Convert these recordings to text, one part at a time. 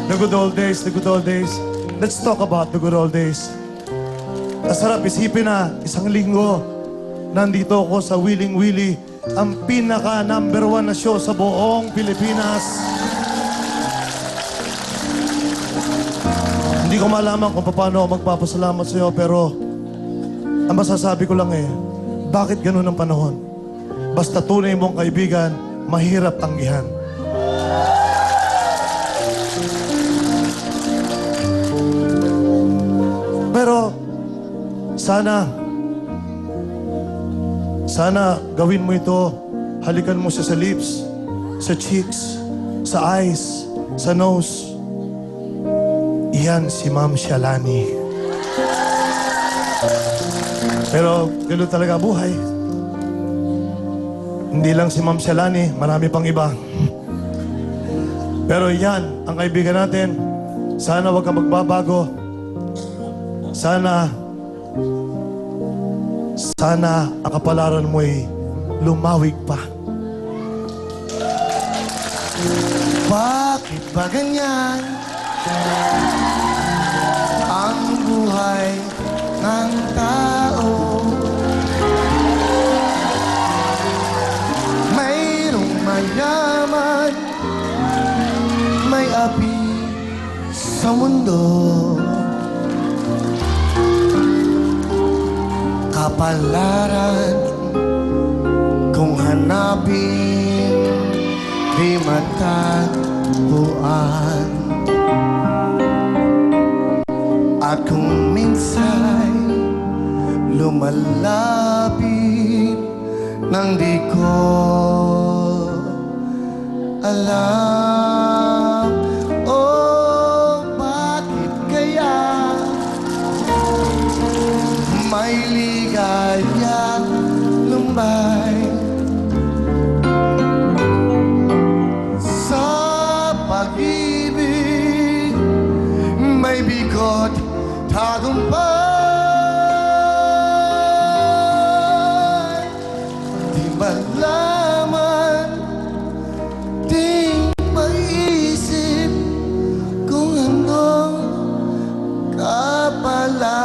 The good old days, the good old days. Let's talk about the good old days. Masarap isipin na isang linggo, nandito ako sa Wiling Willie, ang pinaka #1 na show sa buong Pilipinas. Hindi ko malaman kung paano ako magpapasalamat sa iyo, pero ang masasabi ko lang bakit ganun ang panahon? Basta tunay mong kaibigan, mahirap tanggihan. Pero sana gawin mo ito. Halikan mo siya sa lips, sa cheeks, sa eyes, sa nose. Iyan si Ma'am Shalani. Pero gano'n talaga buhay. Hindi lang si Ma'am Shalani, marami pang iba. Pero yan, ang kaibigan natin. Sana wag ka magbabago. Sana ang kapalaran mo'y lumawig pa. Bakit ba ganyan ang buhay ng tao? Mayroong mayaman, may api sa mundo. Kapalaran kung hanapin di matagpuan. At kung minsan lumalapit nang di ko alam, oh bakit kaya may ligaya lumbay sa pag-ibig, may bigot tagumpay. Di malaman, di maisip kung anong kapalaran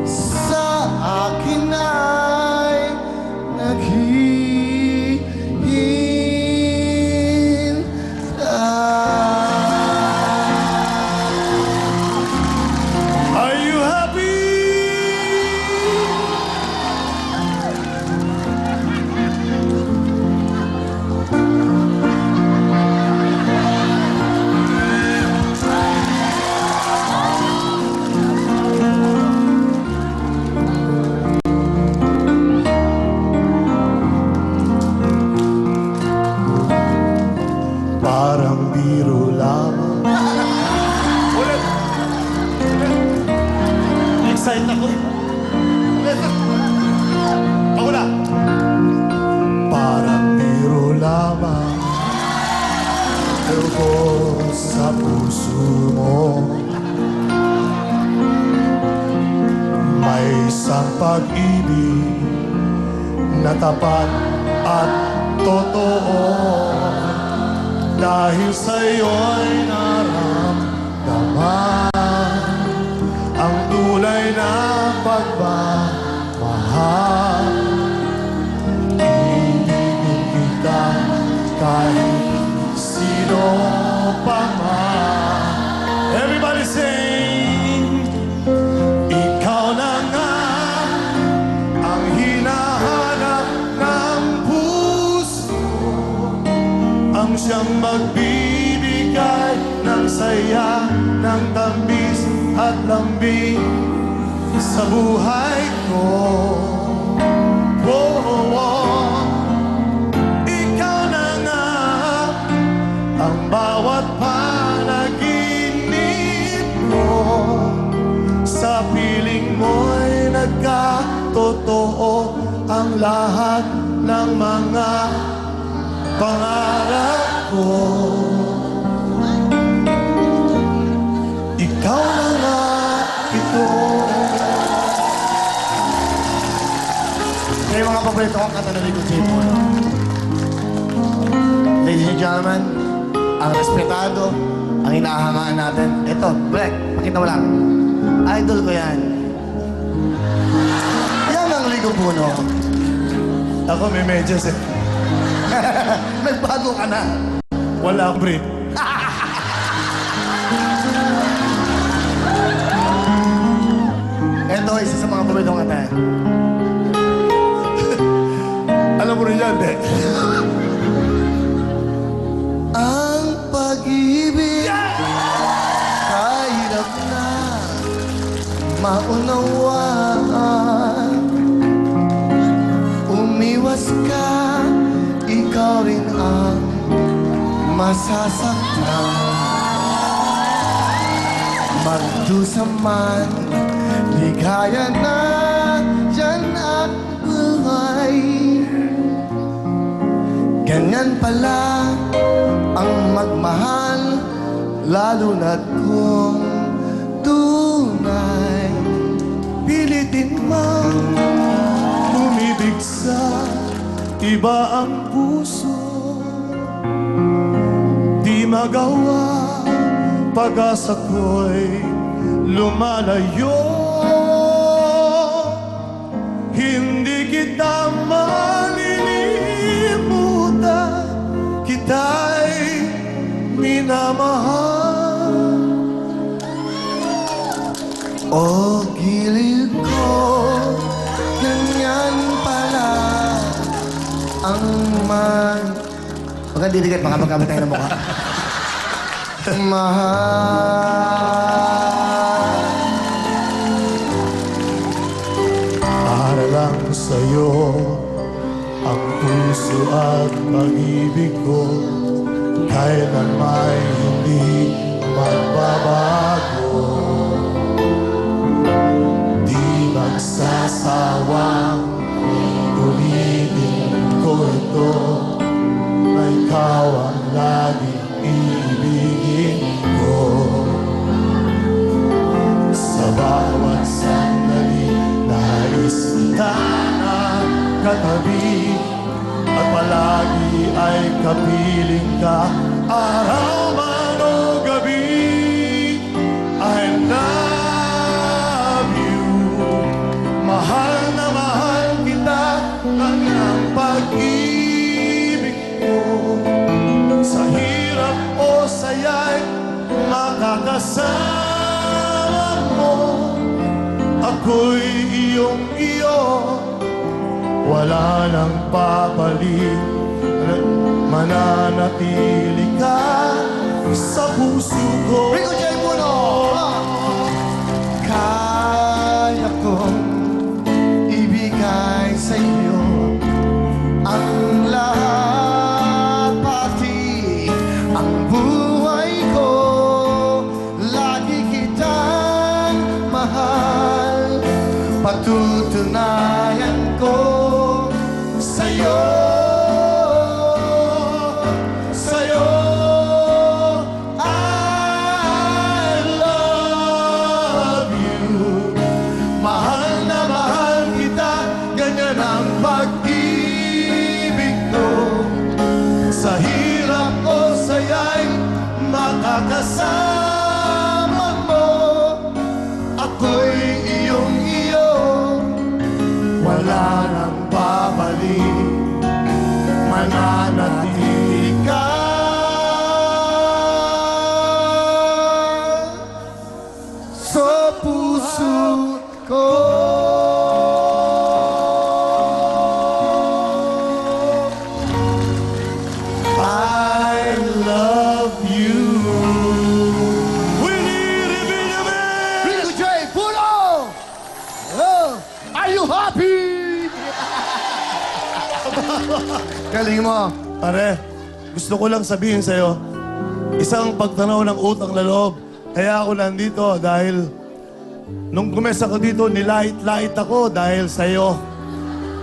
sa akin ay naghihintay. Are you happy? Parang biro lamang. Ulit! Excited ako. Ulit! Ako na! Parang biro lamang, dugo sa puso mo. May isang pag-ibig na tapat at totoo. Dahil sa'yo'y naramdaman ang tulay na pagmamahal. Ibigin kita kahit sino pa man. Everybody sing! Ikaw na nga ang hinahanap ng puso, ang siyang magbibigay ng saya, ng tamis at lambing sa buhay ko. Oh, oh, oh. Ikaw na nga ang bawat panaginip ko. Sa piling mo'y nagkatotoo ang lahat ng mga pangarap ko. Ikaw na nga ito. Kaya mga paborito kong kanta na likod sa ipo. Ladies and gentlemen, ang respetado, ang inahangaan natin. Ito, Black, pakita mo lang. Idol ko yan. Yan ang Ligo Puno. Ako may medyas eh. Nagbago ka na. Wala akong brief. Ito, isa sa mga paborito kong kanta. Alam mo rin yan, eh. Ang pag-ibig kahirap na maunawaan. Umiwas ka, ikaw rin ang masasaktan. Magdusa man, ligaya na yan ang buhay. Ganyan pala ang magmahal, lalo na't kung tunay. Pilitin man umibig sa iba ang puso. Di magawa pag-asa ko'y lumalayo. Hindi kita malilimutan, kita'y minamahal. O gilid ko, ganyan pala ang Baka didikit, baka magkamit tayo ng mukha. Mahal. Para lang sa'yo ang puso at pag-ibig ko, kailan may hindi magbabago. Di magsasawang ulitin ko ito, na ikaw ang laging ibigin ko. Sa bawat sandali, nais kita na katabi, at palagi ay kapiling ka, araw man o gabi. I love you, mahal na mahal kita, ang pag-ibig ko. Sa hirap o saya'y makakasama mo, ako'y iyong iyo, wala nang papalit, mananatili ka sa puso ko. Rico J. Puno! Kaya kong ibigay sa iyo ang lahat, pati ang buhay ko. Lagi kitang mahal, patutunayan ko sa'yo. Sa'yo, I love you. Mahal na mahal kita, ganyan ang pag-ibig ko. Sa hirap o saya'y makakasama mo, ako'y iyong iyo, wala nang babalik, mananatili ka sa puso ko. I love you. Willie Rivera! Rico J. Puno! Hello! Are you happy? Galing mo. Pare, gusto ko lang sabihin sa'yo, isang pagtanaw ng utang na loob. Kaya ako nandito dahil nung kumesa ko dito, nilait-lait ako dahil sa'yo.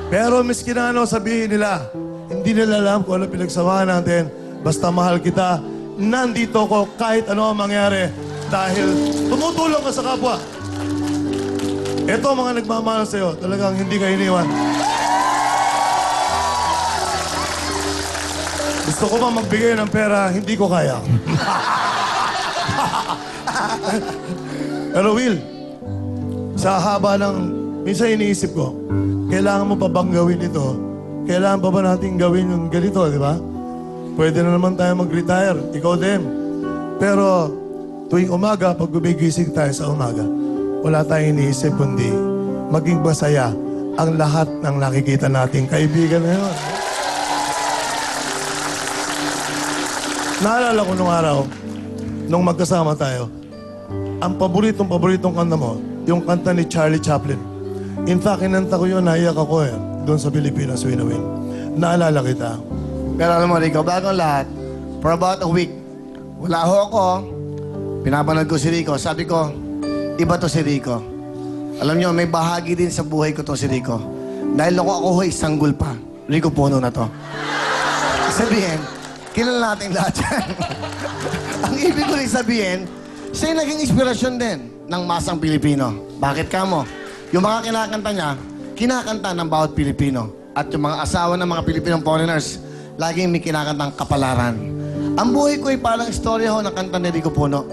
Pero miski na ano sabihin nila, hindi nila alam kung ano pinagsamahan natin. Basta mahal kita, nandito ko kahit ano ang mangyari. Dahil tumutulong ka sa kapwa. Ito ang mga nagmamahal sa'yo, talagang hindi ka iniwan. Gusto Gusto ko ba magbigay ng pera, hindi ko kaya. Pero Will, sa haba ng... Minsan iniisip ko, kailangan mo pa bang gawin ito? Kailangan pa ba natin gawin yung ganito, di ba? Pwede na naman tayo mag-retire. Ikaw din. Pero tuwing umaga, pag gumigising tayo sa umaga, wala tayong iniisip kundi maging masaya ang lahat ng nakikita nating kaibigan na yun. Naalala ko nung araw, nung magkasama tayo, ang paboritong kanta mo, yung kanta ni Charlie Chaplin. In fact, kinanta ko yun, naiyak ako doon sa Pilipinas, Win-Win. Naalala kita. Pero alam mo, Rico, bago ang lahat, for about a week, wala ho ako. Pinapanood ko si Rico. Sabi ko, iba to si Rico. Alam niyo, may bahagi din sa buhay ko to si Rico. Dahil ako ho'y sanggol pa. Rico Puno na to. Sabihin, kilala natin lahat yan. Ang ibig ko rin sabihin, siya yung naging inspirasyon din ng masang Pilipino. Bakit ka mo? Yung mga kinakanta niya, kinakanta ng bawat Pilipino. At yung mga asawa ng mga Pilipinong foreigners, laging may kinakantang kapalaran. Ang buhay ko ay parang istorya ho ng kanta ni Rico Puno.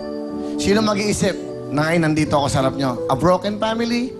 Sino mag-iisip na ngayon nandito ako sa harap niyo? A broken family,